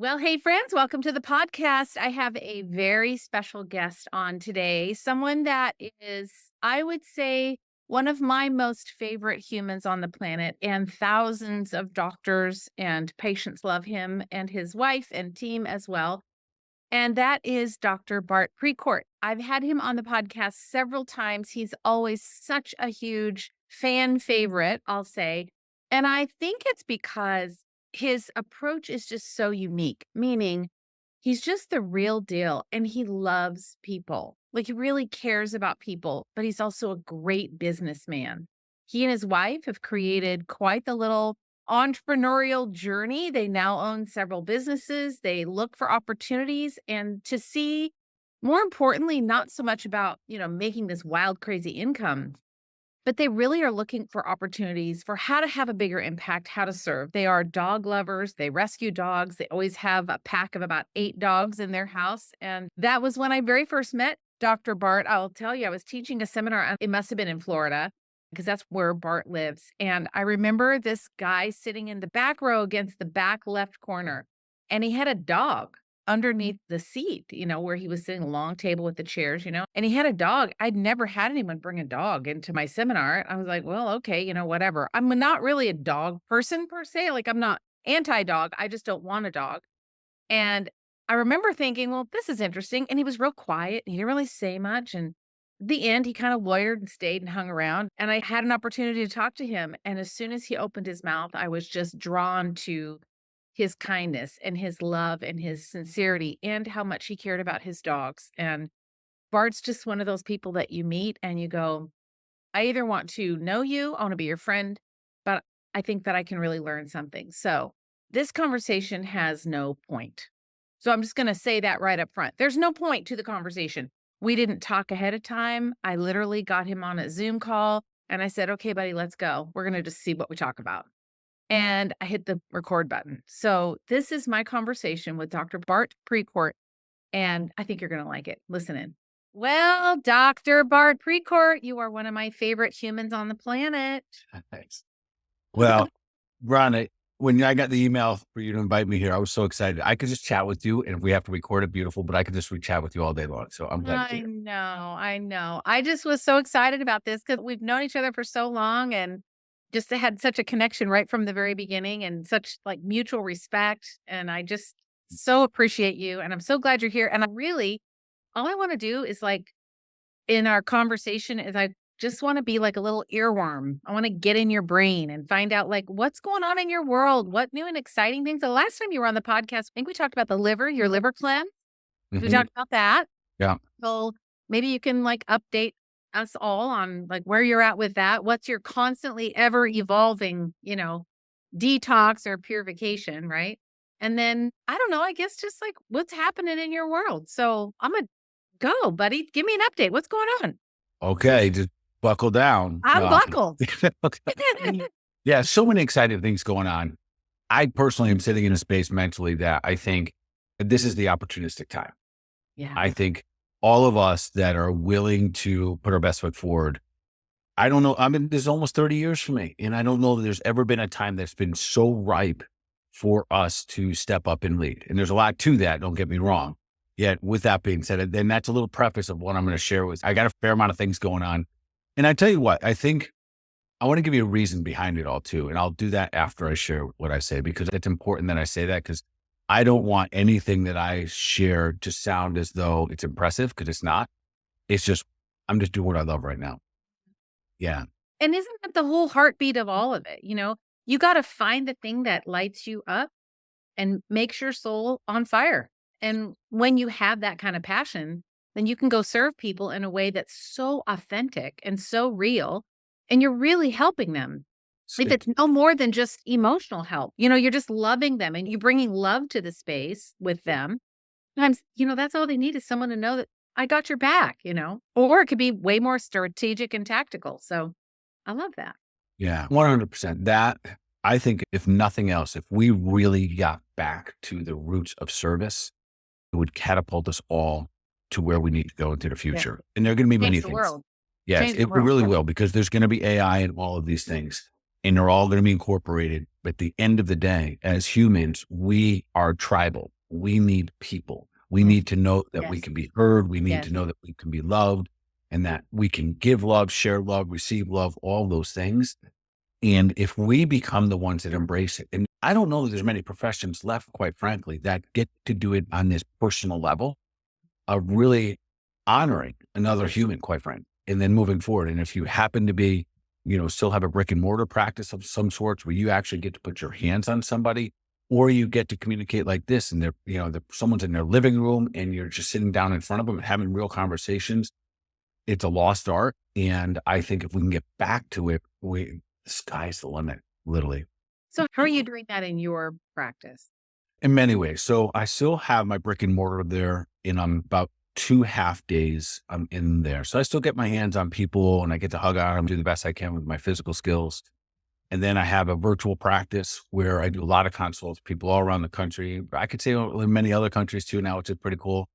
Well, hey, friends, welcome to the podcast. I have a very special guest on today, someone that is, I would say, one of my most favorite humans on the planet, and thousands of doctors and patients love him and his wife and team as well. And that is Dr. Bart Precourt. I've had him on the podcast several times. He's always such a huge fan favorite, I'll say. And I think it's because his approach is just so unique, meaning he's just the real deal and he loves people. Like he really cares about people, but he's also a great businessman. He and his wife have created quite the little entrepreneurial journey. They now own several businesses. They look for opportunities and to see, more importantly, not so much about, making this wild, crazy income, but they really are looking for opportunities for how to have a bigger impact, how to serve. They are dog lovers. They rescue dogs. They always have a pack of about 8 dogs in their house. And that was when I very first met Dr. Bart. I'll tell you, I was teaching a seminar. It must have been in Florida because that's where Bart lives. And I remember this guy sitting in the back row against the back left corner, and he had a dog underneath the seat, where he was sitting, a long table with the chairs, and he had a dog. I'd never had anyone bring a dog into my seminar. I was like, well, okay, whatever. I'm not really a dog person per se. Like I'm not anti-dog. I just don't want a dog. And I remember thinking, well, this is interesting. And he was real quiet. He didn't really say much. And at the end, he kind of lawyered and stayed and hung around. And I had an opportunity to talk to him. And as soon as he opened his mouth, I was just drawn to his kindness and his love and his sincerity and how much he cared about his dogs. And Bart's just one of those people that you meet and you go, I either want to know you, I want to be your friend, but I think that I can really learn something. So this conversation has no point. So I'm just going to say that right up front. There's no point to the conversation. We didn't talk ahead of time. I literally got him on a Zoom call and I said, okay, buddy, let's go. We're going to just see what we talk about. And I hit the record button. So this is my conversation with Dr. Bart Precourt, and I think you're going to like it. Listen in. Well, Dr. Bart Precourt, you are one of my favorite humans on the planet. Thanks. Well, Ron, when I got the email for you to invite me here, I was so excited. I could just chat with you, and if we have to record it, beautiful, but I could just chat with you all day long. So I'm glad I you're here. know. I just was so excited about this because we've known each other for so long and just had such a connection right from the very beginning and such like mutual respect. And I just so appreciate you. And I'm so glad you're here. And I really, all I want to do is like in our conversation is I just want to be like a little earworm. I want to get in your brain and find out like what's going on in your world, what new and exciting things. The last time you were on the podcast, I think we talked about the liver, your liver cleanse. We talked about that. Yeah. So maybe you can like update us all on like where you're at with that. What's your constantly ever evolving, detox or purification, right? And then I don't know, I guess just like what's happening in your world. So I'm gonna go, buddy. Give me an update. What's going on? Okay. Just buckle down. I'm buckled. Yeah. So many exciting things going on. I personally am sitting in a space mentally that I think this is the opportunistic time. Yeah. I think all of us that are willing to put our best foot forward. I don't know. I mean, this is almost 30 years for me. And I don't know that there's ever been a time that's been so ripe for us to step up and lead. And there's a lot to that. Don't get me wrong. Yet with that being said, then that's a little preface of what I'm going to share with. I got a fair amount of things going on. And I tell you what, I think I want to give you a reason behind it all too. And I'll do that after I share what I say, because it's important that I say that because I don't want anything that I share to sound as though it's impressive, because it's not. It's just, I'm just doing what I love right now. Yeah. And isn't that the whole heartbeat of all of it? You got to find the thing that lights you up and makes your soul on fire. And when you have that kind of passion, then you can go serve people in a way that's so authentic and so real. And you're really helping them. If it's no more than just emotional help, you're just loving them and you're bringing love to the space with them. Sometimes, that's all they need is someone to know that I got your back, or it could be way more strategic and tactical. So I love that. Yeah, 100%. That, I think if nothing else, if we really got back to the roots of service, it would catapult us all to where we need to go into the future. Yeah. And there are going to be many things. World. Yes, it really will, because there's going to be AI and all of these things. and they're all going to be incorporated. But at the end of the day, as humans, we are tribal. We need people. We Mm, need to know that we yes, can be heard. We need to yes. know that we can be loved and that we can give love, share love, receive love, all those things. And if we become the ones that embrace it, and I don't know that there's many professions left, quite frankly, that get to do it on this personal level of really honoring another human, quite frankly, and then moving forward. And if you happen to be, still have a brick and mortar practice of some sorts where you actually get to put your hands on somebody, or you get to communicate like this, and someone's in their living room and you're just sitting down in front of them and having real conversations, it's a lost art. And I think if we can get back to it, the sky's the limit, literally. So how are you doing that in your practice? In many ways. So I still have my brick and mortar there, and I'm about 2 half days I'm in there. So I still get my hands on people and I get to hug on them, do the best I can with my physical skills. And then I have a virtual practice where I do a lot of consults, people all around the country. I could say in many other countries too now, which is pretty cool.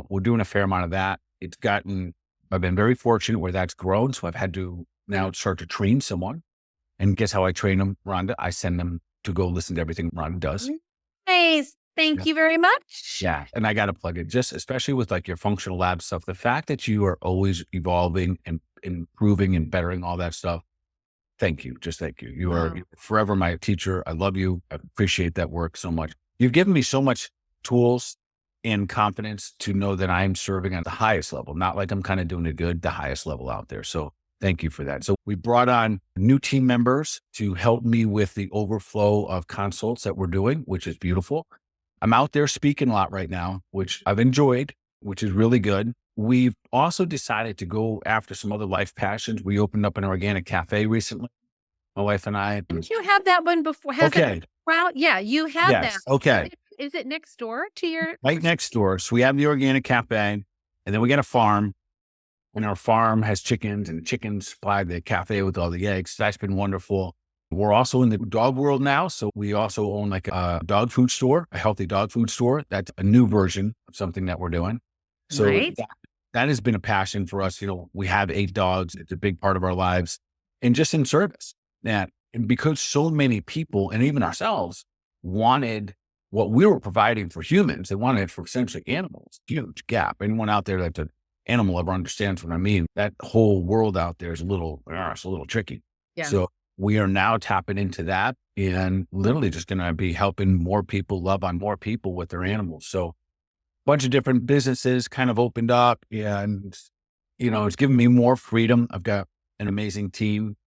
We're doing a fair amount of that. I've been very fortunate where that's grown. So I've had to now start to train someone. And guess how I train them, Rhonda? I send them to go listen to everything Rhonda does. Nice. Thank you very much. Yeah. And I got to plug it, just especially with like your functional lab stuff. The fact that you are always evolving and improving and bettering all that stuff. Thank you. Just thank you. You're forever my teacher. I love you. I appreciate that work so much. You've given me so much tools and confidence to know that I'm serving at the highest level, not like I'm kind of doing it good, the highest level out there. So thank you for that. So we brought on new team members to help me with the overflow of consults that we're doing, which is beautiful. I'm out there speaking a lot right now, which I've enjoyed, which is really good. We've also decided to go after some other life passions. We opened up an organic cafe recently, my wife and I. Didn't you have that one before? Okay. Well, yeah, you have that. Yes. Okay. Is it next door to your? Right next door. So we have the organic cafe, and then we got a farm, and our farm has chickens, and the chickens supply the cafe with all the eggs. That's been wonderful. We're also in the dog world now. So we also own like a dog food store, a healthy dog food store. That's a new version of something that we're doing. So Right. that has been a passion for us. We have 8 dogs. It's a big part of our lives and just in service that, and because so many people and even ourselves wanted what we were providing for humans, they wanted it for essentially animals. Huge gap. Anyone out there that's an animal ever understands what I mean. That whole world out there is it's a little tricky. Yeah. So we are now tapping into that and literally just going to be helping more people love on more people with their animals. So a bunch of different businesses kind of opened up, and, it's given me more freedom. I've got an amazing team,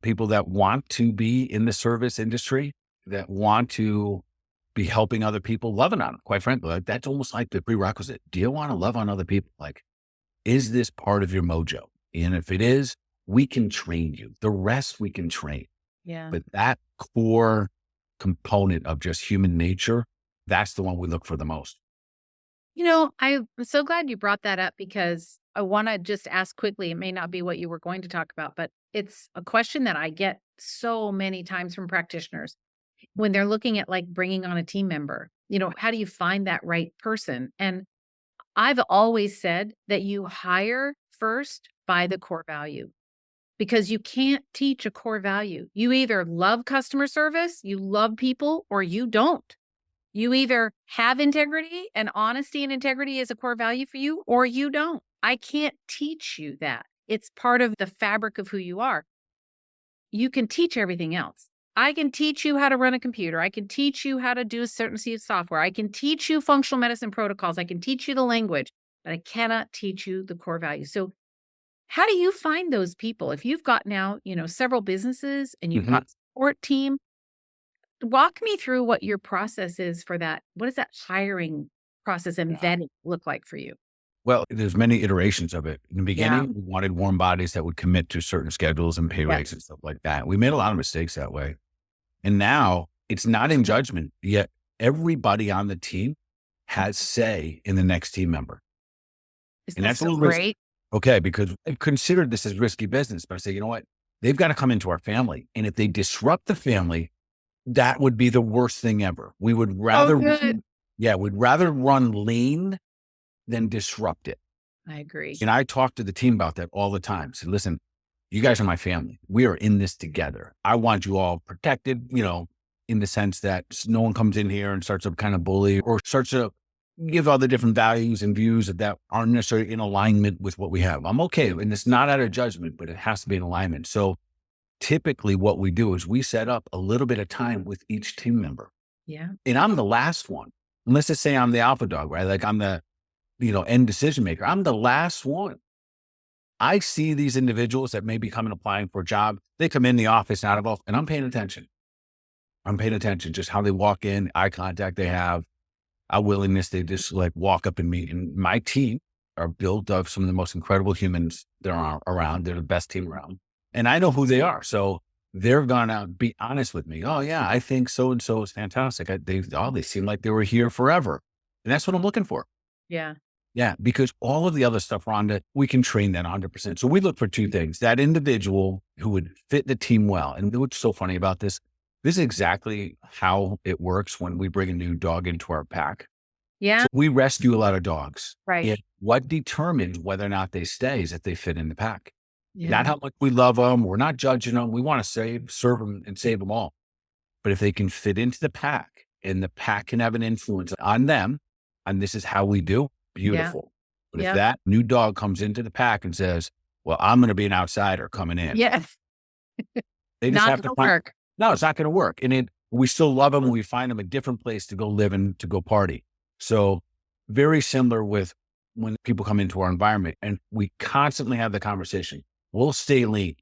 people that want to be in the service industry, that want to be helping other people, loving on them. Quite frankly, like that's almost like the prerequisite. Do you want to love on other people? Like, is this part of your mojo? And if it is, we can train you. The rest we can train. Yeah. But that core component of just human nature, that's the one we look for the most. I'm so glad you brought that up because I want to just ask quickly. It may not be what you were going to talk about, but it's a question that I get so many times from practitioners when they're looking at like bringing on a team member. How do you find that right person? And I've always said that you hire first by the core value because you can't teach a core value. You either love customer service, you love people, or you don't. You either have integrity and honesty and integrity is a core value for you, or you don't. I can't teach you that. It's part of the fabric of who you are. You can teach everything else. I can teach you how to run a computer. I can teach you how to do a certain set of software. I can teach you functional medicine protocols. I can teach you the language, but I cannot teach you the core values. So how do you find those people? If you've got now, several businesses and you've got a support team, walk me through what your process is for that. What does that hiring process and vetting look like for you? Well, there's many iterations of it. In the Yeah. beginning, we wanted warm bodies that would commit to certain schedules and pay rates and stuff like that. We made a lot of mistakes that way. And now it's not in judgment, yet everybody on the team has say in the next team member. Is And that that's a so little risky. great? Okay, because I've considered this as risky business, but I say, you know what? They've got to come into our family. And if they disrupt the family, that would be the worst thing ever. We would rather, Good. we'd rather run lean than disrupt it. I agree. And I talk to the team about that all the time. Say, listen, you guys are my family. We are in this together. I want you all protected, in the sense that no one comes in here and starts to kind of bully or starts to give all the different values and views that aren't necessarily in alignment with what we have. I'm okay. And it's not out of judgment, but it has to be in alignment. So typically what we do is we set up a little bit of time with each team member. Yeah. And I'm the last one. And let's just say I'm the alpha dog, right? Like I'm the, end decision maker. I'm the last one. I see these individuals that may be coming applying for a job. They come in the office out of office, and I'm paying attention. I'm paying attention, just how they walk in, eye contact they have, how willingness they just like walk up and meet. And my team are built of some of the most incredible humans there are around. They're the best team around. And I know who they are. So they're going to be honest with me. Oh yeah, I think so-and-so is fantastic. They seem like they were here forever. And that's what I'm looking for. Yeah. Yeah, because all of the other stuff, Rhonda, we can train that 100%. So we look for two things: that individual who would fit the team well. And what's so funny about this is exactly how it works when we bring a new dog into our pack. Yeah. So we rescue a lot of dogs. Right. And what determines whether or not they stay is if they fit in the pack. Yeah. Not how much we love them. We're not judging them. We want to serve them and save them all. But if they can fit into the pack and the pack can have an influence on them, and this is how we do, beautiful. But if that new dog comes into the pack and says, well, I'm going to be an outsider coming in. Yes. They just Not have to gonna work. No, it's not going to work. And we still love them. We find them a different place to go live and to go party. So very similar with when people come into our environment, and we constantly have the conversation. We'll stay lean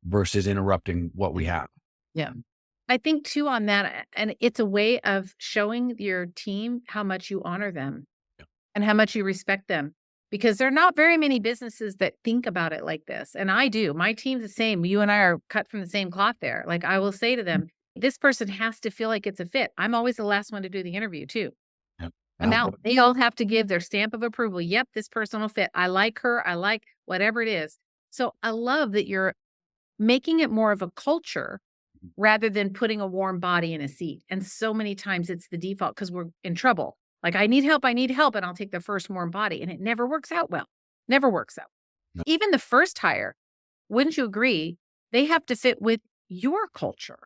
versus interrupting what we have. Yeah. I think too on that, and it's a way of showing your team how much you honor them and how much you respect them, because there are not very many businesses that think about it like this. And I do. My team's the same. You and I are cut from the same cloth there. Like I will say to them, this person has to feel like it's a fit. I'm always the last one to do the interview too. Yep. And now they all have to give their stamp of approval. Yep, this person will fit. I like her. I like whatever it is. So I love that you're making it more of a culture rather than putting a warm body in a seat. And so many times it's the default because we're in trouble. Like, I need help, and I'll take the first warm body. And it never works out well. Never works out. No. Even the first hire, wouldn't you agree? They have to fit with your culture.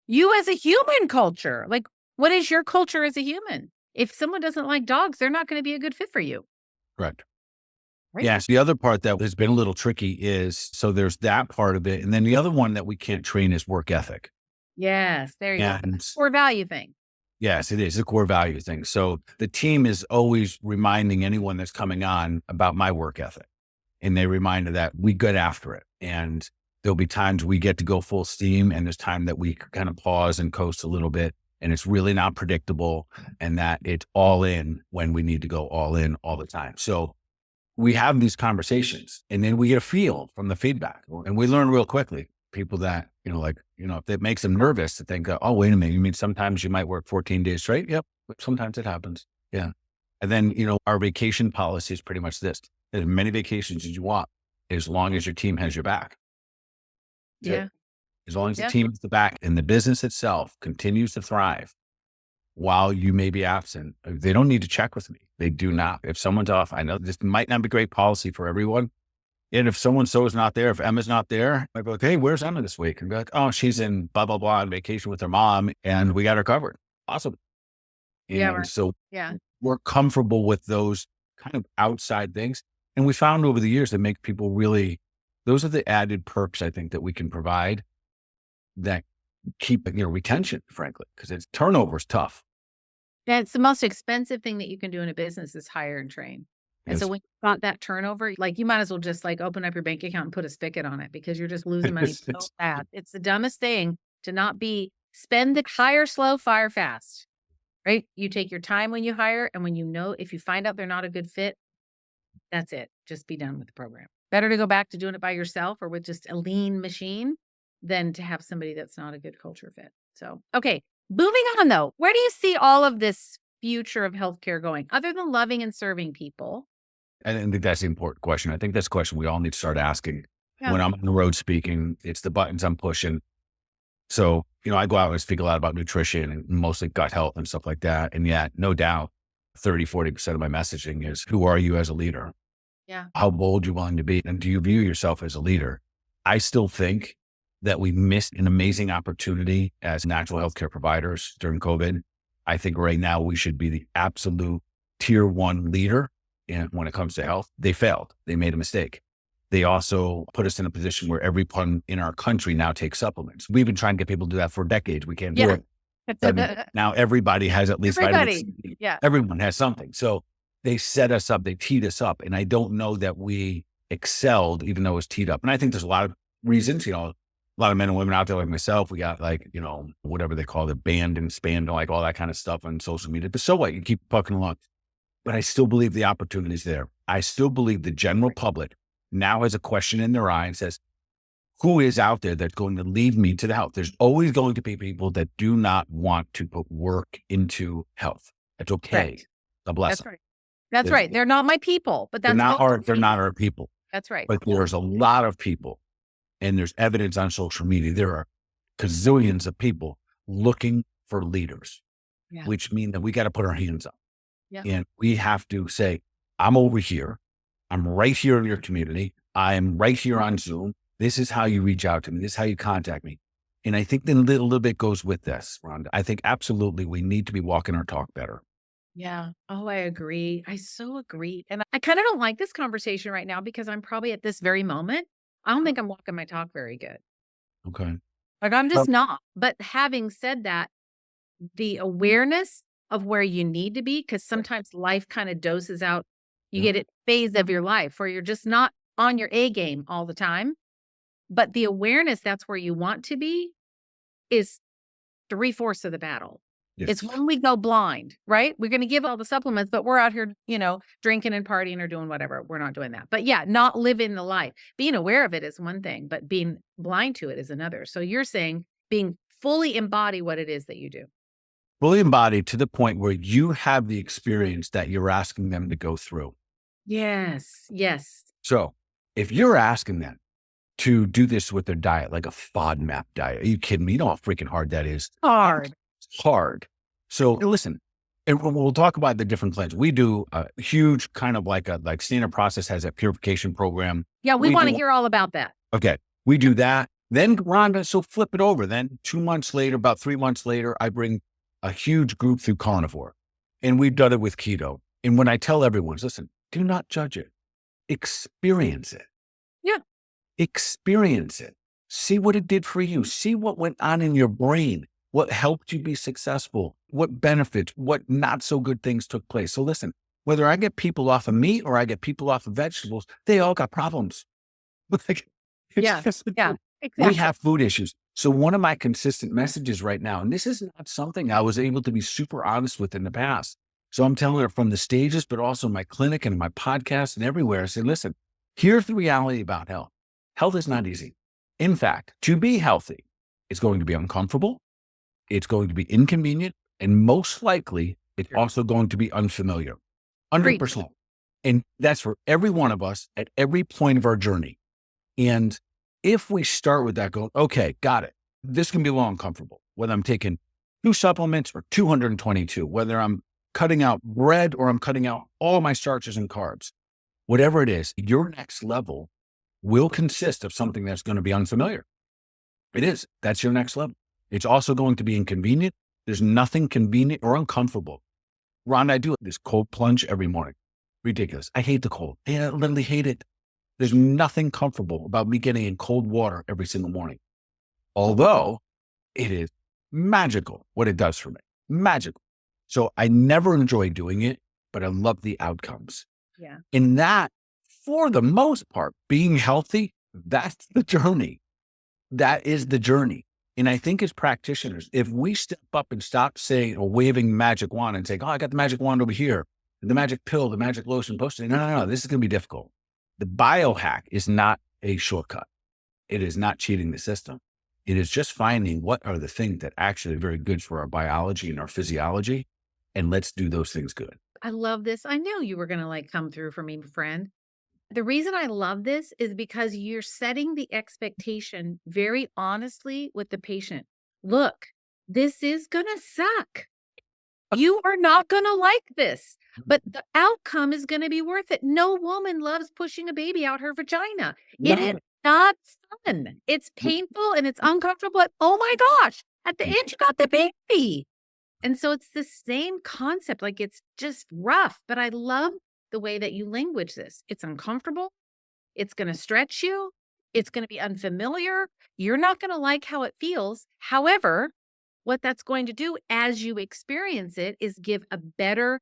You as a human culture. Like, what is your culture as a human? If someone doesn't like dogs, they're not going to be a good fit for you. Correct. Right? Yes. The other part that has been a little tricky is, so there's that part of it. And then the other one that we can't train is work ethic. Yes. There you go. And Core value thing. yes, it is a core value thing. So the team is always reminding anyone that's coming on about my work ethic. And they remind that we get after it. And there'll be times we get to go full steam, and there's time that we kind of pause and coast a little bit. And it's really not predictable, and that it's all in when we need to go all in all the time. So we have these conversations, and then we get a feel from the feedback, and we learn real quickly. People that, if it makes them nervous to think, oh, wait a minute, you mean sometimes you might work 14 days straight? Yep. Sometimes it happens. Yeah. And then, our vacation policy is pretty much this: as many vacations as you want, as long as your team has your back. Yeah. As long as the team has the back and the business itself continues to thrive while you may be absent, they don't need to check with me. They do not. If someone's off, I know this might not be great policy for everyone. And if so-and-so is not there, if Emma's not there, I'd be like, hey, where's Emma this week? And be like, oh, she's in blah, blah, blah on vacation with her mom, and we got her covered. Awesome. And so we're comfortable with those kind of outside things. And we found over the years that make people really, those are the added perks, I think, that we can provide that keep, retention, frankly, because it's turnover is tough. Yeah, it's the most expensive thing that you can do in a business is hire and train. And so when you got that turnover, like you might as well just like open up your bank account and put a spigot on it, because you're just losing money so fast. It's the dumbest thing to not spend the hire slow, fire fast, right? You take your time when you hire, and when if you find out they're not a good fit, that's it. Just be done with the program. Better to go back to doing it by yourself or with just a lean machine than to have somebody that's not a good culture fit. So, okay, moving on though, where do you see all of this future of healthcare going other than loving and serving people? I think that's the important question. I think that's a question we all need to start asking. When I'm on the road speaking, it's the buttons I'm pushing. So, I go out and speak a lot about nutrition and mostly gut health and stuff like that. And yet, no doubt, 30-40% of my messaging is, who are you as a leader? Yeah. How bold you're willing to be? And do you view yourself as a leader? I still think that we missed an amazing opportunity as natural healthcare providers during COVID. I think right now we should be the absolute tier one leader when it comes to health. They failed. They made a mistake. They also put us in a position where everyone in our country now takes supplements. We've been trying to get people to do that for decades. We can't do Yeah. it. Suddenly, now everybody has at least vitamin Everybody. C. Yeah. Everyone has something. So they set us up. They teed us up. And I don't know that we excelled, even though it was teed up. And I think there's a lot of reasons, a lot of men and women out there like myself. We got like, whatever they call it, banned and spanned, like all that kind of stuff on social media. But so what? You keep fucking along. But I still believe the opportunity is there. I still believe the general public now has a question in their eye and says, who is out there that's going to lead me to the health? There's always going to be people that do not want to put work into health. That's okay. Right. God bless That's them. right. That's right. They're not my people, but They're that's not our people. That's right. But there's a lot of people, and there's evidence on social media. There are gazillions of people looking for leaders, Yeah. which mean that we got to put our hands up. Yeah. And we have to say, I'm over here. I'm right here in your community. I'm right here on Zoom. This is how you reach out to me. This is how you contact me. And I think then a little bit goes with this, Rhonda. I think absolutely we need to be walking our talk better. Yeah. Oh, I agree. I so agree. And I kind of don't like this conversation right now because I'm probably at this very moment, I don't think I'm walking my talk very good. Okay. Like I'm Well, just not. But having said that, the awareness of where you need to be, because sometimes life kind of doses out. You Yeah. get a phase of your life where you're just not on your A game all the time. But the awareness that's where you want to be is 3/4 of the battle. It's Yes. when we go blind, right? We're going to give all the supplements, but we're out here, drinking and partying or doing whatever. We're not doing that. But yeah, not living the life. Being aware of it is one thing, but being blind to it is another. So you're saying being fully embody what it is that you do. Fully embodied to the point where you have the experience that you're asking them to go through. Yes. Yes. So if you're asking them to do this with their diet, like a FODMAP diet, are you kidding me? You know how freaking hard that is. Hard. It's hard. So listen, and we'll talk about the different cleanse. We do a huge kind of like standard process has a purification program. Yeah. We want to do- hear all about that. Okay. We do that. Then Rhonda, so flip it over. Then 2 months later, about 3 months later, I bring a huge group through carnivore, and we've done it with keto. And when I tell everyone, listen, do not judge it, experience it. Yeah. Experience it. See what it did for you. See what went on in your brain, what helped you be successful, what benefits, what not so good things took place. So listen, whether I get people off of meat or I get people off of vegetables, they all got problems. Like, it's Yeah. just- Yeah. we Exactly. have food issues. So one of my consistent messages right now, and this is not something I was able to be super honest with in the past. So I'm telling her from the stages, but also my clinic and my podcast and everywhere. I say, listen, here's the reality about health. Health is not easy. In fact, to be healthy, it's going to be uncomfortable. It's going to be inconvenient. And most likely, it's also going to be unfamiliar. 100%. And that's for every one of us at every point of our journey. And if we start with that going, okay, got it. This can be a little uncomfortable, whether I'm taking 2 supplements or 222, whether I'm cutting out bread or I'm cutting out all my starches and carbs, whatever it is, your next level will consist of something that's going to be unfamiliar. It is. That's your next level. It's also going to be inconvenient. There's nothing convenient or uncomfortable. Ron, I do this cold plunge every morning. Ridiculous. I hate the cold. I literally hate it. There's nothing comfortable about me getting in cold water every single morning. Although it is magical what it does for me. Magical. So I never enjoy doing it, but I love the outcomes. Yeah. In that, for the most part, being healthy, that's the journey. That is the journey. And I think as practitioners, if we step up and stop saying or waving magic wand and saying, oh, I got the magic wand over here, the magic pill, the magic lotion, no, this is going to be difficult. The biohack is not a shortcut. It is not cheating the system. It is just finding what are the things that actually are very good for our biology and our physiology. And let's do those things good. I love this. I knew you were going to come through for me, friend. The reason I love this is because you're setting the expectation very honestly with the patient. Look, this is going to suck. You are not going to like this, but the outcome is going to be worth it. No woman loves pushing a baby out her vagina. It No. is not fun. It's painful and it's uncomfortable. But oh my gosh, at the end, you got the baby. And so it's the same concept. Like it's just rough, but I love the way that you language this. It's uncomfortable. It's going to stretch you. It's going to be unfamiliar. You're not going to like how it feels. However, what that's going to do as you experience it is give a better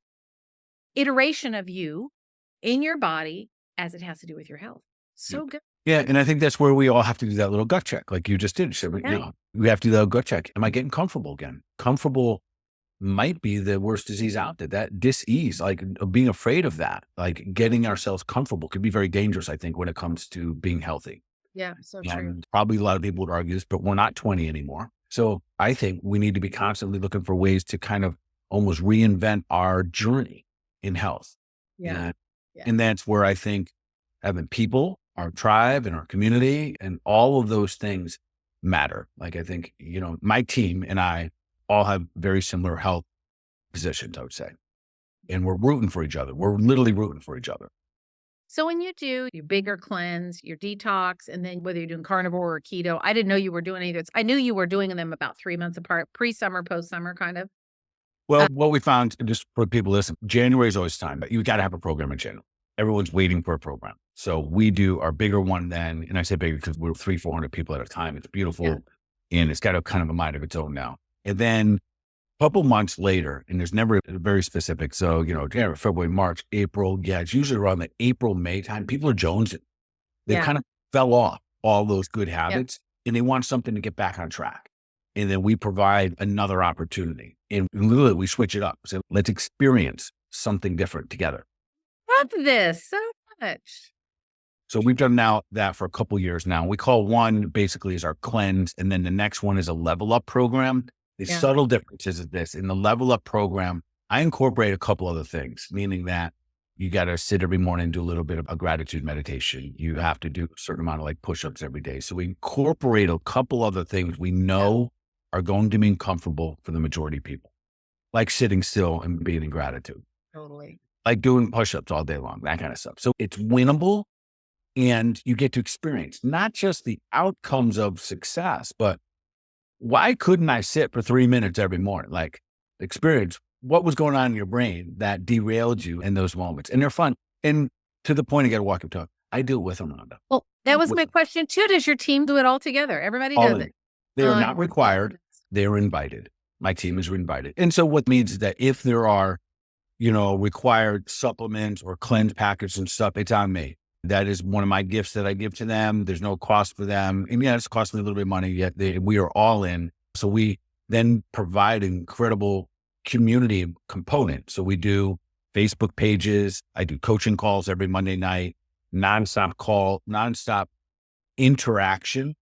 iteration of you in your body as it has to do with your health. Yeah. So good. Yeah, and I think that's where we all have to do that little gut check, like you just did. So, Yeah. we have to do that gut check. Am I getting comfortable again? Comfortable might be the worst disease out there. That dis-ease, like being afraid of that, like getting ourselves comfortable could be very dangerous, I think, when it comes to being healthy. Yeah. So true. And probably a lot of people would argue this, but we're not 20 anymore. So I think we need to be constantly looking for ways to kind of almost reinvent our journey in health. Yeah. And, Yeah. and that's where I think having people, our tribe and our community and all of those things matter. Like I think, my team and I all have very similar health positions, I would say. And we're rooting for each other. We're literally rooting for each other. So when you do your bigger cleanse, your detox, and then whether you're doing carnivore or keto, I didn't know you were doing either. I knew you were doing them about 3 months apart, pre-summer, post-summer kind of. Well, what we found, just for people to listen, January is always time, but you got to have a program in January. Everyone's waiting for a program. So we do our bigger one then, and I say bigger because we're 300-400 people at a time. It's beautiful. Yeah. And it's got a kind of a mind of its own now. And then a couple months later, and there's never very specific. So, January, February, March, April. Yeah, it's usually around the April, May time. People are jonesing. They Yeah. kind of fell off all those good habits and they want something to get back on track. And then we provide another opportunity. And literally we switch it up. So let's experience something different together. Love this so much. So we've done now that for a couple years now. We call one basically is our cleanse. And then the next one is a level up program. The Yeah. subtle differences is this. In the level up program, I incorporate a couple other things, meaning that you got to sit every morning and do a little bit of a gratitude meditation. You have to do a certain amount of like push-ups every day. So we incorporate a couple other things we know are going to be uncomfortable for the majority of people, like sitting still and being in gratitude, Totally. like doing push-ups all day long, that kind of stuff. So it's winnable and you get to experience not just the outcomes of success, but why couldn't I sit for 3 minutes every morning? Like experience what was going on in your brain that derailed you in those moments. And they're fun. And to the point, you got to walk and talk. I do it with them, Rhonda. Well, that was With my them. question too. Does your team do it all together? Everybody All does of it. it. They are Oh, not required. They are invited. My team is invited. And so what means is that if there are, required supplements or cleanse packets and stuff, it's on me. That is one of my gifts that I give to them. There's no cost for them. And yeah, it's cost me a little bit of money, yet we are all in. So we then provide incredible community component. So we do Facebook pages. I do coaching calls every Monday night, nonstop interaction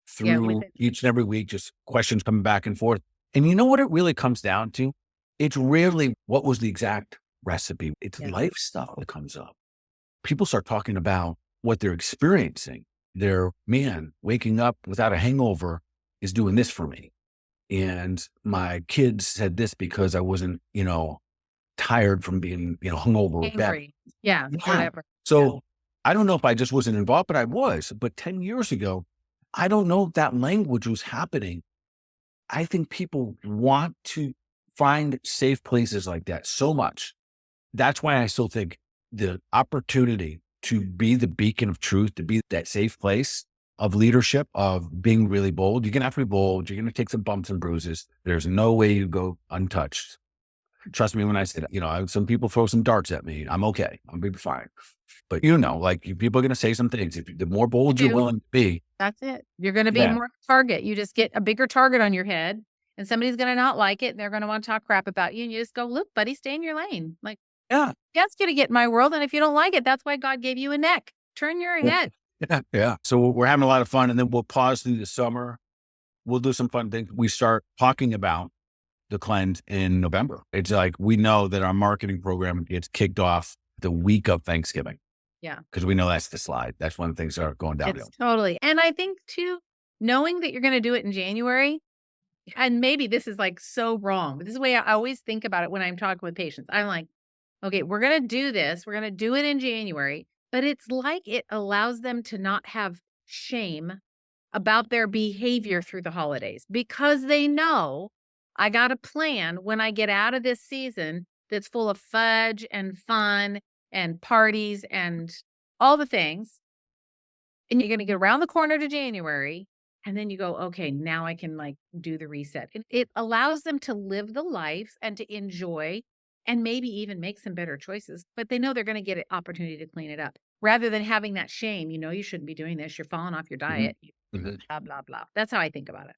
through it. each and every week, just questions coming back and forth. And you know what it really comes down to? It's rarely what was the exact recipe. It's life stuff that comes up. People start talking about what they're experiencing. They're, waking up without a hangover is doing this for me. And my kids said this because I wasn't, tired from being, hungover or bad. Angry. Yeah. Yeah. Whatever. So I don't know if I just wasn't involved, but I was. But 10 years ago, I don't know if that language was happening. I think people want to find safe places like that so much. That's why I still think the opportunity to be the beacon of truth, to be that safe place of leadership, of being really bold. You're going to have to be bold. You're going to take some bumps and bruises. There's no way you go untouched. Trust me when I say that, some people throw some darts at me. I'm okay. I'll be fine. But people are going to say some things. The more bold you're willing to be. That's it. You're going to be more target. You just get a bigger target on your head and somebody's going to not like it. And they're going to want to talk crap about you. And you just go, look, buddy, stay in your lane. Like, yeah, that's going to get in my world. And if you don't like it, that's why God gave you a neck. Turn your head. Yeah. So we're having a lot of fun. And then we'll pause through the summer. We'll do some fun things. We start talking about the cleanse in November. It's like, we know that our marketing program gets kicked off the week of Thanksgiving. Yeah. Because we know that's the slide. That's when things are going downhill. It's totally. And I think too, knowing that you're going to do it in January, and maybe this is like so wrong, but this is the way I always think about it when I'm talking with patients. I'm like, okay, we're going to do this. We're going to do it in January, but it's like it allows them to not have shame about their behavior through the holidays because they know I got a plan when I get out of this season that's full of fudge and fun and parties and all the things. And you're gonna get around the corner to January, and then you go, "Okay, now I can, like, do the reset." It allows them to live the life and to enjoy and maybe even make some better choices, but they know they're gonna get an opportunity to clean it up rather than having that shame, "You know you shouldn't be doing this, you're falling off your Mhm. diet, you Mhm. blah, blah, blah." That's how I think about it.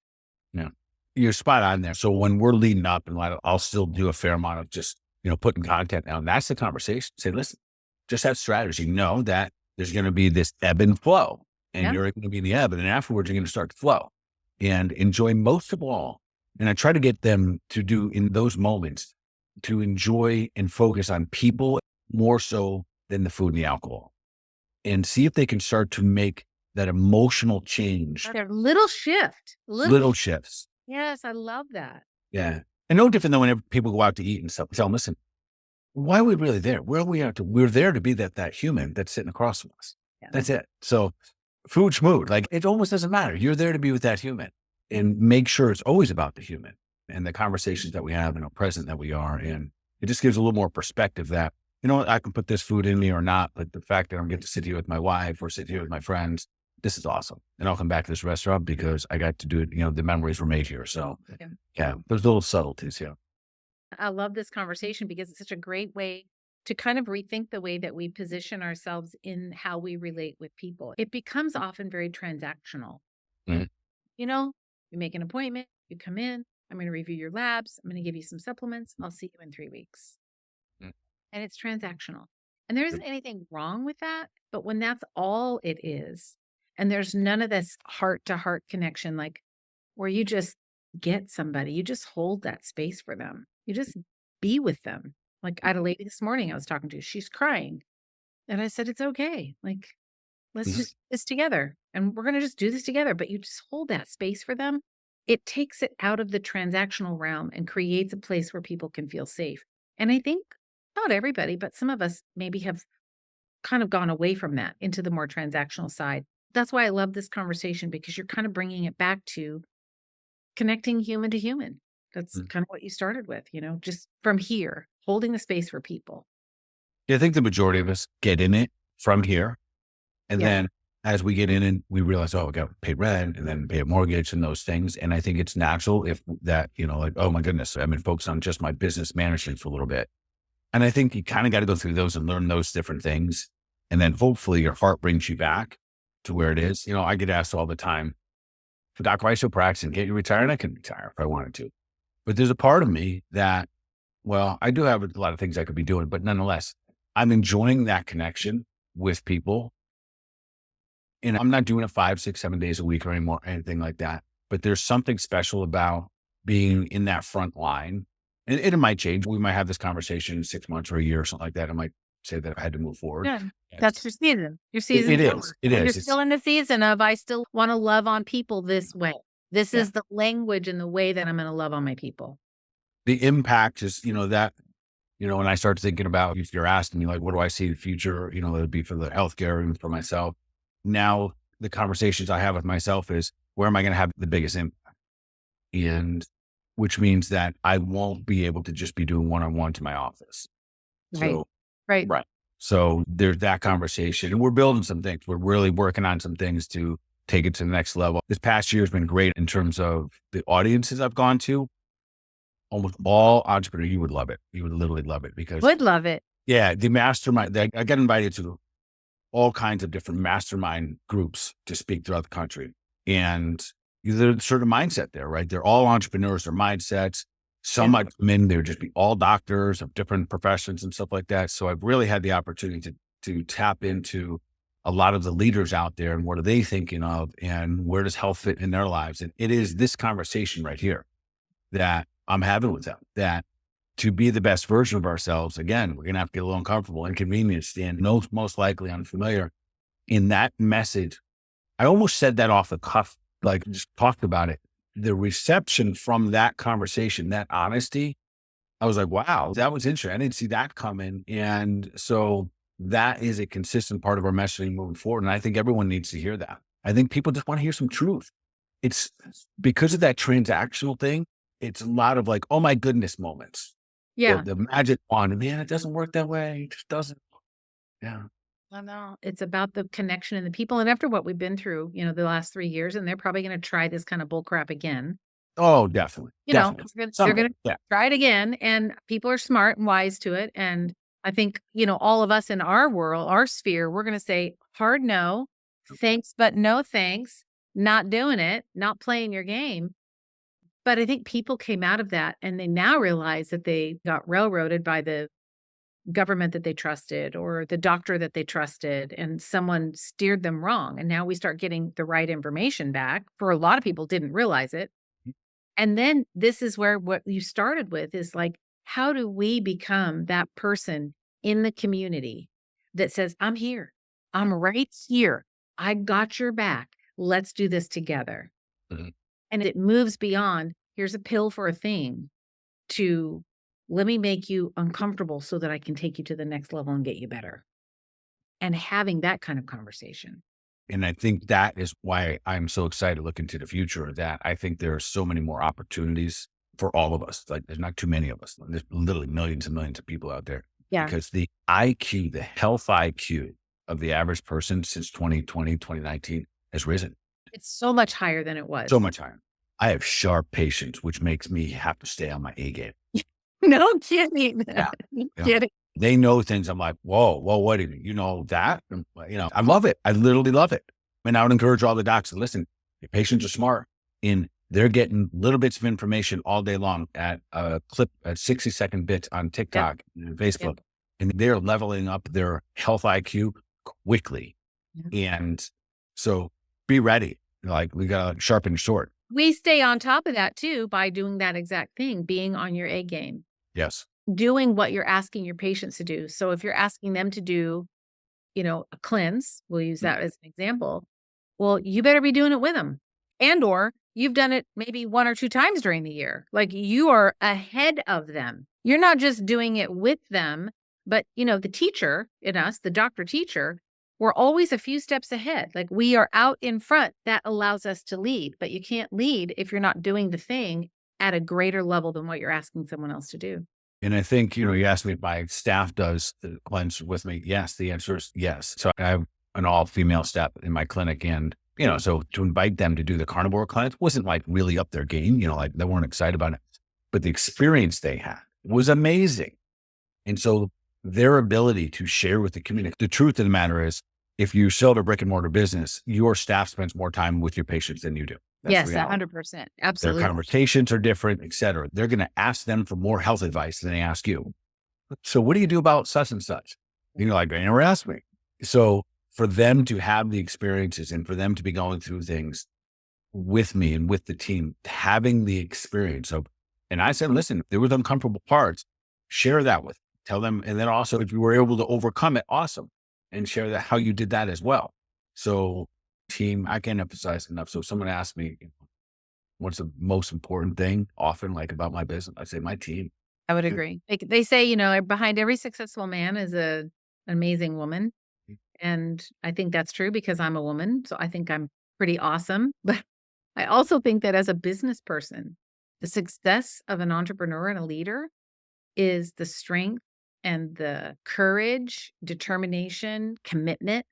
Yeah. You're spot on there. So when we're leading up and like, I'll still do a fair amount of just, putting content out. And that's the conversation. Say, listen, just have strategy. Know that there's going to be this ebb and flow and Yeah. you're going to be in the ebb. And then afterwards, you're going to start to flow and enjoy most of all. And I try to get them to do in those moments to enjoy and focus on people more so than the food and the alcohol and see if they can start to make that emotional change, Their little shift, little shifts. Yes, I love that. Yeah. And no different than whenever people go out to eat and stuff. Tell them, listen, why are we really there? Where are we out to? We're there to be that human that's sitting across from us. Yeah. That's it. So food, schmood, like it almost doesn't matter. You're there to be with that human and make sure it's always about the human and the conversations that we have and how present that we are. And it just gives a little more perspective that, what, I can put this food in me or not, but the fact that I'm getting to sit here with my wife or sit here with my friends, this is awesome. And I'll come back to this restaurant because I got to do it. The memories were made here. So Yeah. yeah, there's little subtleties here. I love this conversation because it's such a great way to kind of rethink the way that we position ourselves in how we relate with people. It becomes often very transactional. Mhm. You make an appointment, you come in, I'm going to review your labs, I'm going to give you some supplements, I'll see you in 3 weeks. Mm. And it's transactional. And there isn't anything wrong with that. But when that's all it is, and there's none of this heart to heart connection, like where you just get somebody, you just hold that space for them, you just be with them. Like I had a lady this morning I was talking to, she's crying. And I said, it's okay. Like, let's Mhm. just do this together. And we're going to just do this together. But you just hold that space for them. It takes it out of the transactional realm and creates a place where people can feel safe. And I think not everybody, but some of us maybe have kind of gone away from that into the more transactional side. That's why I love this conversation because you're kind of bringing it back to connecting human to human. That's Mm. kind of what you started with, just from here, holding the space for people. Yeah, I think the majority of us get in it from here. And Yeah. then as we get in and we realize, oh, we got to pay rent and then pay a mortgage and those things. And I think it's natural if that, like, oh my goodness, I've been focused on just my business management for a little bit. And I think you kind of got to go through those and learn those different things. And then hopefully your heart brings you back to where it is. I get asked all the time, Doc, why are you so practicing? Can't you retire? And I can retire if I wanted to. But there's a part of me that, well, I do have a lot of things I could be doing, but nonetheless, I'm enjoying that connection with people. And I'm not doing it 5, 6, 7 days a week or anymore, anything like that. But there's something special about being in that front line. And it might change. We might have this conversation in 6 months or a year or something like that. I might say that I had to move forward. Yeah. That's Yes. your season. Your It season's is. over. It And you're is. still in the season of I still want to love on people this way. This Yeah. is the language and the way that I'm going to love on my people. The impact is, that, when I start thinking about, if you're asking me, like, what do I see the future, it would be for the healthcare and for myself. Now, the conversations I have with myself is, where am I going to have the biggest impact? And which means that I won't be able to just be doing one-on-one to my office. Right. So, Right. right. So there's that conversation and we're building some things. We're really working on some things to take it to the next level. This past year has been great in terms of the audiences I've gone to. Almost all entrepreneurs, you would love it. You would literally love it because Would love it. yeah, the mastermind, I got invited to all kinds of different mastermind groups to speak throughout the country. And there's a certain mindset there, right? They're all entrepreneurs, their mindsets. Some Yeah. might come in, they would just be all doctors of different professions and stuff like that. So I've really had the opportunity to tap into a lot of the leaders out there and what are they thinking of and where does health fit in their lives? And it is this conversation right here that I'm having with them, that to be the best version of ourselves, again, we're going to have to get a little uncomfortable, inconvenienced, and most likely unfamiliar. In that message, I almost said that off the cuff, like just talked about it. The reception from that conversation, that honesty, I was like, wow, that was interesting. I didn't see that coming. And so that is a consistent part of our messaging moving forward. And I think everyone needs to hear that. I think people just want to hear some truth. It's because of that transactional thing. It's a lot of like, oh my goodness moments. Yeah. The magic wand, man, it doesn't work that way. It just doesn't. Yeah. I know. It's about the connection and the people. And after what we've been through, the last 3 years, and they're probably gonna try this kind of bull crap again. Oh, definitely. Definitely. They're Someday. gonna Yeah. try it again, and people are smart and wise to it. And I think, all of us in our world, our sphere, we're gonna say hard no, thanks, but no thanks, not doing it, not playing your game. But I think people came out of that and they now realize that they got railroaded by the government that they trusted or the doctor that they trusted, and someone steered them wrong. And now we start getting the right information back. For a lot of people didn't realize it. And then this is where what you started with is like, how do we become that person in the community that says, I'm here, I'm right here, I got your back, let's do this together. Mhm. And it moves beyond, here's a pill for a thing, to let me make you uncomfortable so that I can take you to the next level and get you better. And having that kind of conversation. And I think that is why I'm so excited to look into the future of that. I think there are so many more opportunities for all of us. Like there's not too many of us. There's literally millions and millions of people out there Yeah. because the IQ, the health IQ of the average person since 2020, 2019 has risen It's so much higher than it was. so much higher. I have sharp patience, which makes me have to stay on my A game. No kidding. Yeah. No Yeah. kidding. They know things. I'm like, whoa, what do you know that? And, I love it. I literally love it. And I would encourage all the docs to listen. Your patients are smart and they're getting little bits of information all day long at a clip at 60-second bits on TikTok and Facebook. And they're leveling up their health IQ quickly. And so be ready. Like we got to sharpen your sword. We stay on top of that too by doing that exact thing, being on your A game, Yes. doing what you're asking your patients to do. So if you're asking them to do, a cleanse, we'll use that as an example. Well, you better be doing it with them. And or you've done it maybe 1 or 2 times during the year. Like you are ahead of them. You're not just doing it with them, but the teacher in us, the doctor teacher, we're always a few steps ahead. Like we are out in front. That allows us to lead, but you can't lead if you're not doing the thing at a greater level than what you're asking someone else to do. And I think, you asked me if my staff does the cleanse with me. Yes. The answer is yes. So I have an all female staff in my clinic. And, so to invite them to do the carnivore cleanse wasn't like really up their game, like they weren't excited about it, but the experience they had was amazing. And so their ability to share with the community, the truth of the matter is, if you still have a brick and mortar business, your staff spends more time with your patients than you do. That's Yes, the reality. 100%. Their Absolutely. conversations are different, et cetera. They're going to ask them for more health advice than they ask you. So what do you do about such and such? You're like, they never asked me. So for them to have the experiences and for them to be going through things with me and with the team, having the experience of, and I said, listen, if there was uncomfortable parts, share that with them. Tell them. And then also if you were able to overcome it, awesome. And share that, how you did that as well. So team, I can't emphasize enough. So if someone asks me, what's the most important thing often like about my business? I say my team. I would agree. They say, behind every successful man is an amazing woman. And I think that's true because I'm a woman. So I think I'm pretty awesome. But I also think that as a business person, the success of an entrepreneur and a leader is the strength and the courage, determination, commitment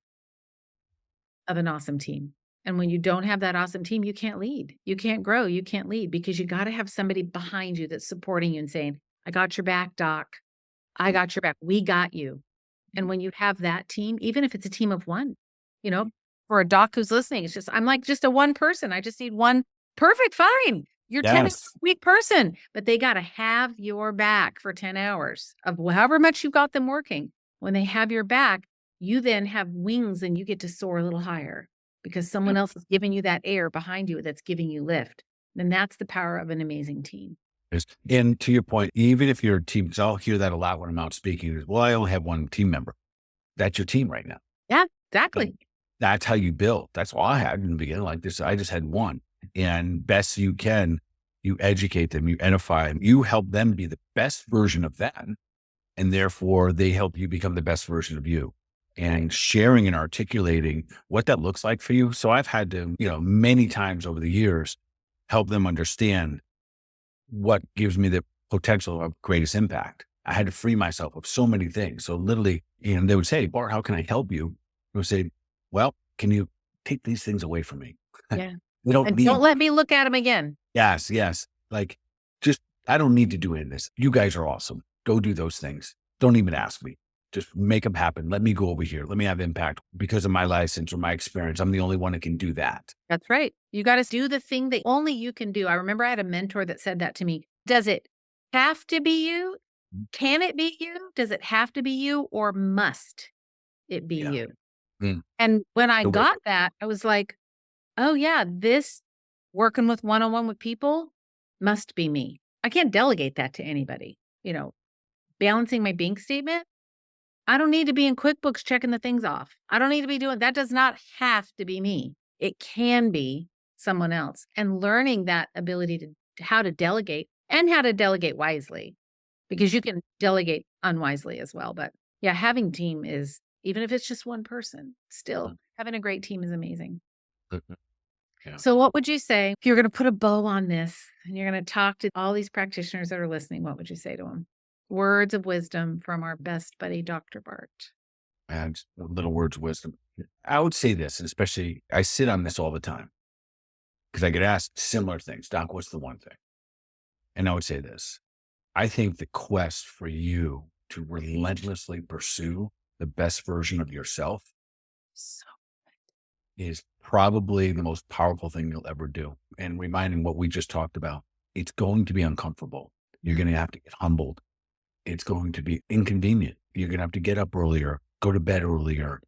of an awesome team. And when you don't have that awesome team, you can't lead. You can't grow. You can't lead because you got to have somebody behind you that's supporting you and saying, I got your back, doc. I got your back. We got you. And when you have that team, even if it's a team of one, for a doc who's listening, it's just, I'm like just a one person. I just need one. Perfect. Fine. You're 10 Yes. week person, but they got to have your back for 10 hours of however much you got them working. When they have your back, you then have wings and you get to soar a little higher because someone else is giving you that air behind you that's giving you lift. And that's the power of an amazing team. And to your point, even if your team, because I'll hear that a lot when I'm out speaking, is, well, I only have one team member. That's your team right now. Yeah, exactly. And that's how you build. That's all I had in the beginning. Like this, I just had one. And best you can, you educate them, you edify them, you help them be the best version of that. And therefore they help you become the best version of you. and sharing and articulating what that looks like for you. So I've had to, many times over the years, help them understand what gives me the potential of greatest impact. I had to free myself of so many things. So literally, they would say, Bart, how can I help you? I would say, well, can you take these things away from me? Yeah. We don't And need. don't let me look at them again. Yes, yes. Like, just, I don't need to do any of this. You guys are awesome. Go do those things. Don't even ask me. Just make them happen. Let me go over here. Let me have impact because of my license or my experience. I'm the only one that can do that. That's right. You got to do the thing that only you can do. I remember I had a mentor that said that to me. Does it have to be you? Can it be you? Does it have to be you, or must it be Yeah. you? Mm. And when I The way- got that, I was like, oh yeah, this working with one-on-one with people must be me. I can't delegate that to anybody. Balancing my bank statement, I don't need to be in QuickBooks checking the things off. I don't need to be doing that. Does not have to be me. It can be someone else. And learning that ability to how to delegate and how to delegate wisely, because you can delegate unwisely as well. But yeah, having team is, even if it's just one person, still having a great team is amazing. Yeah. So what would you say if you're going to put a bow on this and you're going to talk to all these practitioners that are listening? What would you say to them? Words of wisdom from our best buddy, Dr. Bart. And little words of wisdom. I would say this, and especially I sit on this all the time because I get asked similar things. Doc, what's the one thing? And I would say this. I think the quest for you to relentlessly pursue the best version of yourself So is probably the most powerful thing you'll ever do. And reminding what we just talked about, it's going to be uncomfortable. You're going to have to get humbled. It's going to be inconvenient. You're going to have to get up earlier, go to bed earlier,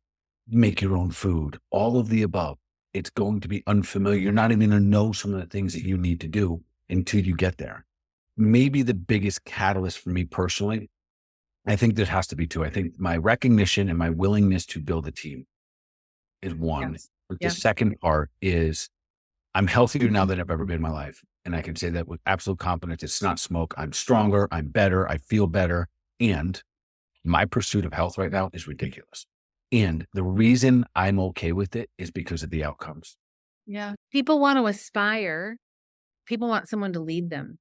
make your own food, all of the above. It's going to be unfamiliar. You're not even going to know some of the things that you need to do until you get there. Maybe the biggest catalyst for me personally, I think there has to be two. I think my recognition and my willingness to build a team is one. yes. But Yeah. the second part is I'm healthier now than I've ever been in my life. And I can say that with absolute confidence. It's not smoke. I'm stronger. I'm better. I feel better. And my pursuit of health right now is ridiculous. And the reason I'm okay with it is because of the outcomes. Yeah. People want to aspire. People want someone to lead them.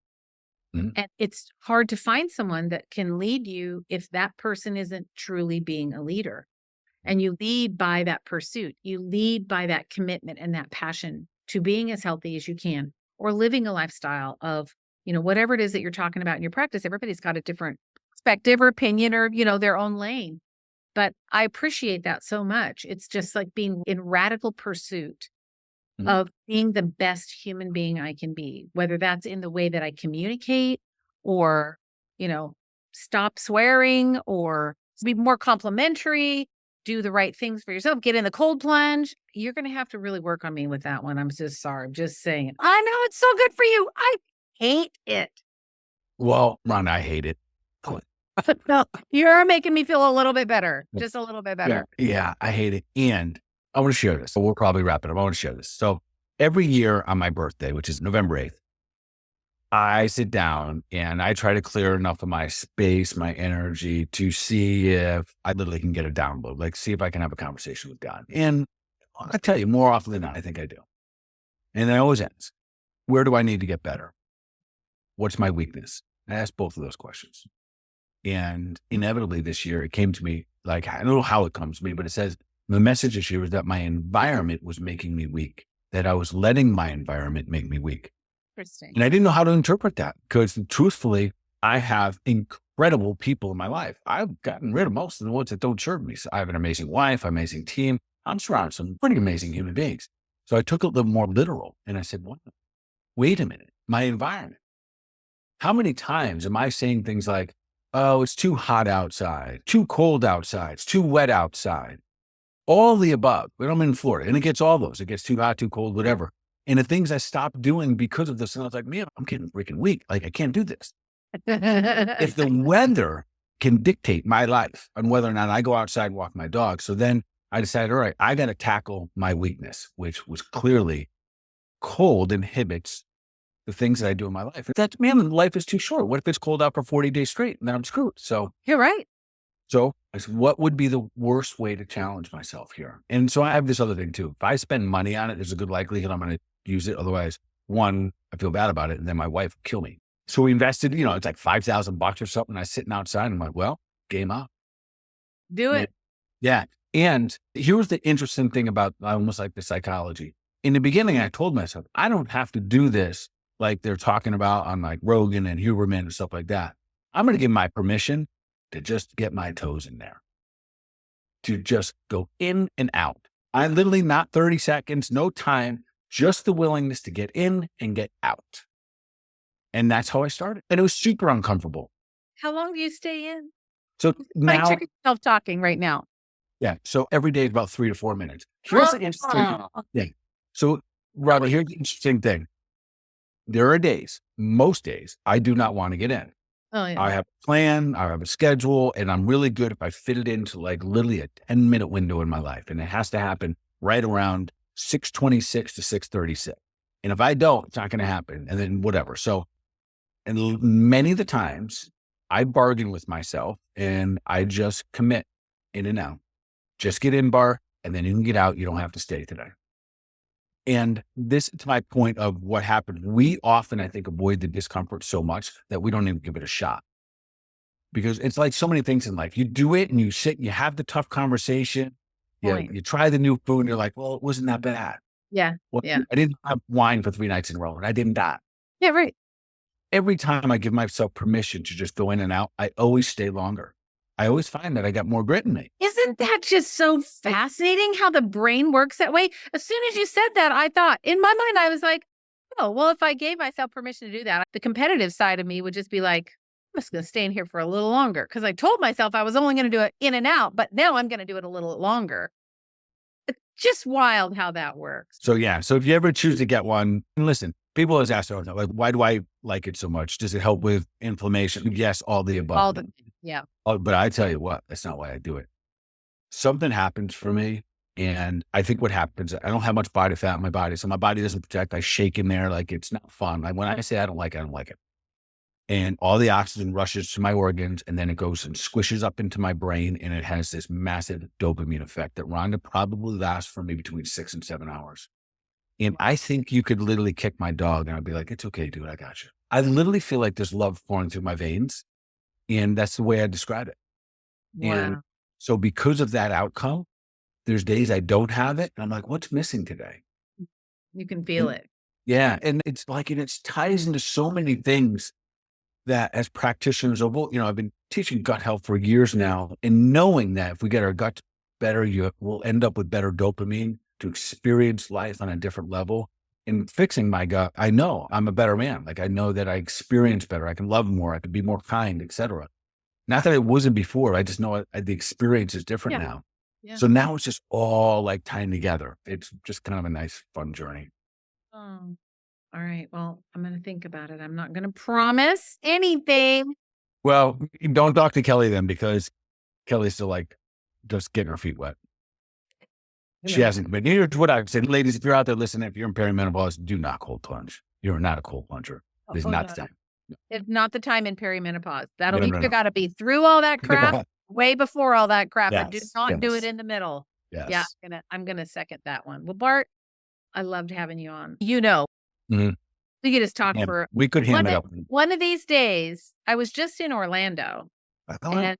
Mhm. And it's hard to find someone that can lead you if that person isn't truly being a leader. And you lead by that pursuit. You lead by that commitment and that passion to being as healthy as you can, or living a lifestyle of, whatever it is that you're talking about in your practice. Everybody's got a different perspective or opinion or, their own lane. But I appreciate that so much. It's just like being in radical pursuit Mhm. of being the best human being I can be, whether that's in the way that I communicate or, stop swearing or be more complimentary, do the right things for yourself, get in the cold plunge. You're going to have to really work on me with that one. I'm just sorry. I'm just saying. I know it's so good for you. I hate it. Well, Ron, I hate it. No, you're making me feel a little bit better, Yeah. just a little bit Yeah, better. yeah, I hate it. And I want to share this. So we'll probably wrap it up. I want to share this. So every year on my birthday, which is November 8th, I sit down and I try to clear enough of my space, my energy to see if I literally can get a download, like see if I can have a conversation with God. And I tell you, more often than not, I think I do. And it always ends. Where do I need to get better? What's my weakness? I ask both of those questions. And inevitably this year, it came to me, like, I don't know how it comes to me, but it says the message this year was that my environment was making me weak, that I was letting my environment make me weak. Interesting. And I didn't know how to interpret that because truthfully, I have incredible people in my life. I've gotten rid of most of the ones that don't serve me. So I have an amazing wife, amazing team. I'm surrounded with some pretty amazing human beings. So I took it a little more literal and I said, wait a minute, my environment. How many times am I saying things like, oh, it's too hot outside, too cold outside, it's too wet outside, all the above. But I'm in Florida and it gets all those. It gets too hot, too cold, whatever. And the things I stopped doing because of this, and I was like, man, I'm getting freaking weak. Like, I can't do this. If the weather can dictate my life on whether or not I go outside and walk my dog. So then I decided, all right, I got to tackle my weakness, which was clearly cold inhibits the things that I do in my life. That, man, life is too short. What if it's cold out for 40 days straight and then I'm screwed? So You're right. So I said, what would be the worst way to challenge myself here? And so I have this other thing too. If I spend money on it, there's a good likelihood I'm going to use it. Otherwise, one, I feel bad about it. And then my wife will kill me. So we invested, it's like $5,000 or something. I was sitting outside and I'm like, well, game up. Do And it. yeah. And here's the interesting thing about almost like the psychology. In the beginning, I told myself, I don't have to do this like they're talking about on like Rogan and Huberman and stuff like that. I'm going to give my permission to just get my toes in there, to just go in and out. I literally not 30 seconds, no time, just the willingness to get in and get out. And that's how I started. And it was super uncomfortable. How long do you stay in? So Like, now, trick yourself talking right now. yeah. So every day is about 3 to 4 minutes. Here's the interesting thing. So, Robert, here's the interesting thing. There are days, most days, I do not want to get in. Oh, yeah. I have a plan, I have a schedule, and I'm really good if I fit it into like literally a 10-minute window in my life. And it has to happen right around 6:26 to 6:36. And if I don't, it's not going to happen. And then whatever. So, and many of the times I bargain with myself and I just commit in and out. Just get in, Bar, and then you can get out. You don't have to stay today. And this, to my point of what happened, we often, I think, avoid the discomfort so much that we don't even give it a shot. Because it's like so many things in life. You do it and you sit and you have the tough conversation. Yeah, Point. you try the new food and you're like, well, it wasn't that bad. Yeah. Well, Yeah. I didn't have wine for 3 nights in a row and I didn't die. Yeah, right. Every time I give myself permission to just go in and out, I always stay longer. I always find that I got more grit in me. Isn't that just so fascinating how the brain works that way? As soon as you said that, I thought in my mind, I was like, oh, well, if I gave myself permission to do that, the competitive side of me would just be like, I'm just going to stay in here for a little longer because I told myself I was only going to do it in and out, but now I'm going to do it a little longer. It's just wild how that works. So yeah. So if you ever choose to get one, and listen, people always ask, like, why do I like it so much? Does it help with inflammation? Yes, all the above. Yeah. Oh, but I tell you what, that's not why I do it. Something happens for me. And I think what happens, I don't have much body fat in my body. So my body doesn't protect. I shake in there like it's not fun. Like when I say I don't like it, I don't like it. And all the oxygen rushes to my organs and then it goes and squishes up into my brain. And it has this massive dopamine effect that Rhonda probably lasts for me between 6 and 7 hours. And I think you could literally kick my dog and I'd be like, it's okay, dude. I got you. I literally feel like there's love pouring through my veins. And that's the way I describe it. And Wow. so because of that outcome, there's days I don't have it. And I'm like, what's missing today? You can feel And it. yeah. And it's like, and it ties into so many things that as practitioners of, I've been teaching gut health for years now. And knowing that if we get our gut better, we'll end up with better dopamine to experience life on a different level. In fixing my gut, I know I'm a better man. Like I know that I experience better. I can love more. I can be more kind, etc. Not that it wasn't before. I just know the experience is different Yeah. now. Yeah. So now it's just all like tying together. It's just kind of a nice, fun journey. Oh, all right. Well, I'm going to think about it. I'm not going to promise anything. Well, don't talk to Kelly then because Kelly's still like just getting her feet wet. She hasn't been. Here's what I said, ladies, if you're out there listening, if you're in perimenopause, do not cold plunge. You're not a cold plunger. It's not the time. If not the time in perimenopause, that'll No, be, no, you no. got to be through all that crap, way before all that crap, but do Yes, not do yes. it in the middle. Yes. Yeah, I'm gonna second that one. Well, Bart, I loved having you on. Mhm. We could just talk Yeah, for we could ham it up. one of these days. I was just in Orlando, and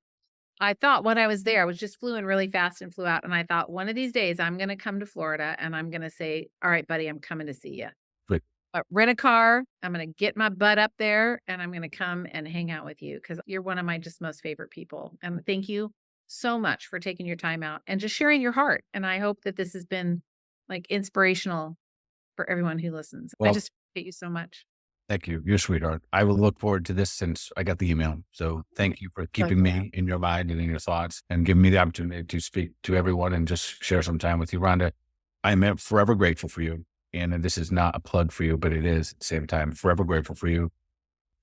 I thought when I was there, I was just flew in really fast and flew out, and I thought one of these days I'm gonna come to Florida and I'm gonna say, "All right, buddy, I'm coming to see you." Great. Rent a car. I'm gonna get my butt up there, and I'm gonna come and hang out with you because you're one of my just most favorite people. And thank you so much for taking your time out and just sharing your heart. And I hope that this has been like inspirational for everyone who listens. I Well, just appreciate you so much. thank you. You're a sweetheart. I will look forward to this since I got the email. So thank you for keeping me in your mind and in your thoughts and giving me the opportunity to speak to everyone and just share some time with you. Rhonda, I'm forever grateful for you. And this is not a plug for you, but it is at the same time, forever grateful for you.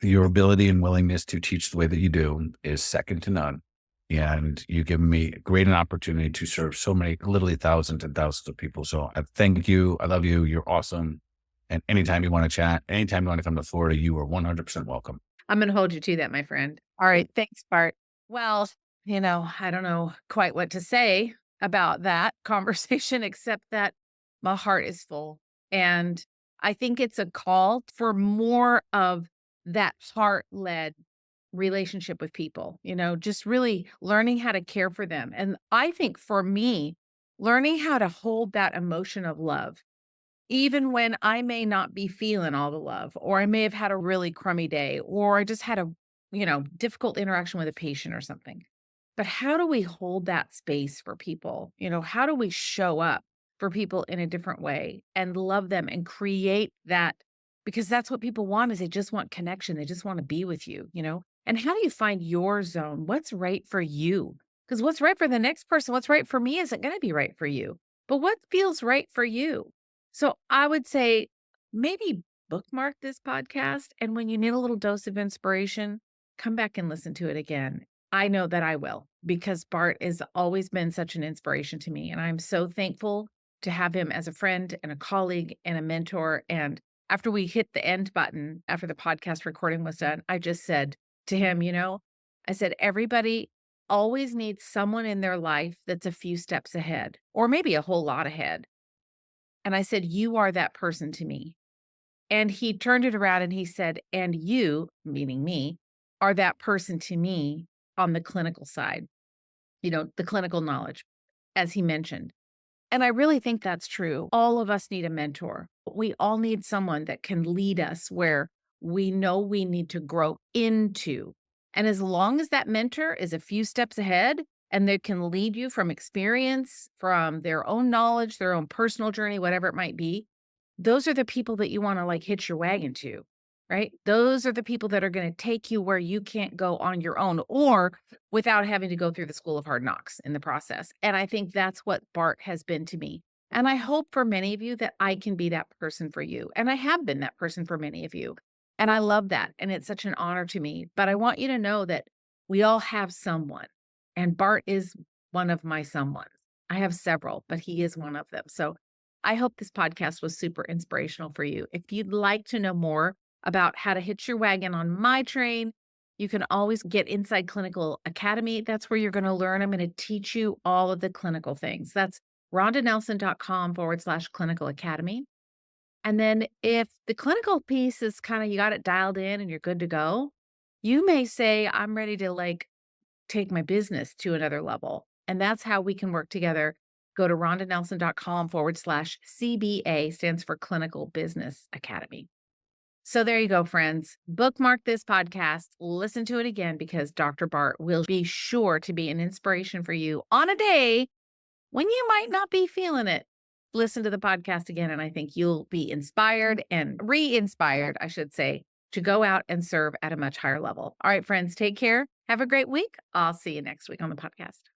Your ability and willingness to teach the way that you do is second to none. And you give me great an opportunity to serve so many, literally thousands and thousands of people. So I thank you. I love you. You're awesome. And anytime you want to chat, anytime you want to come to Florida, you are 100% welcome. I'm going to hold you to that, my friend. All right. Thanks, Bart. Well, I don't know quite what to say about that conversation except that my heart is full. And I think it's a call for more of that heart led relationship with people, just really learning how to care for them. And I think for me, learning how to hold that emotion of love even when I may not be feeling all the love, or I may have had a really crummy day, or I just had a, difficult interaction with a patient or something. But how do we hold that space for people? How do we show up for people in a different way and love them and create that? Because that's what people want is they just want connection. They just want to be with you. And how do you find your zone? What's right for you? Because what's right for the next person, what's right for me isn't going to be right for you. But what feels right for you? So I would say maybe bookmark this podcast. And when you need a little dose of inspiration, come back and listen to it again. I know that I will because Bart has always been such an inspiration to me. And I'm so thankful to have him as a friend and a colleague and a mentor. And after we hit the end button, after the podcast recording was done, I just said to him, I said, everybody always needs someone in their life that's a few steps ahead or maybe a whole lot ahead. And I said, "You are that person to me." And he turned it around and he said, "And you," meaning me, "are that person to me on the clinical side, the clinical knowledge," as he mentioned. And I really think that's true. All of us need a mentor. We all need someone that can lead us where we know we need to grow into. And as long as that mentor is a few steps ahead and they can lead you from experience, from their own knowledge, their own personal journey, whatever it might be, those are the people that you want to like hitch your wagon to, right? Those are the people that are going to take you where you can't go on your own or without having to go through the school of hard knocks in the process. And I think that's what Bart has been to me. And I hope for many of you that I can be that person for you. And I have been that person for many of you. And I love that. And it's such an honor to me. But I want you to know that we all have someone. And Bart is one of my someones. I have several, but he is one of them. So I hope this podcast was super inspirational for you. If you'd like to know more about how to hitch your wagon on my train, you can always get Inside Clinical Academy. That's where you're going to learn. I'm going to teach you all of the clinical things. That's rondanelson.com/clinical academy. And then if the clinical piece is kind of, you got it dialed in and you're good to go, you may say, I'm ready to like take my business to another level. And that's how we can work together. Go to rondanelson.com/CBA, stands for Clinical Business Academy. So there you go, friends. Bookmark this podcast, listen to it again because Dr. Bart will be sure to be an inspiration for you on a day when you might not be feeling it. Listen to the podcast again, and I think you'll be inspired and re inspired, I should say, to go out and serve at a much higher level. All right, friends, take care. Have a great week. I'll see you next week on the podcast.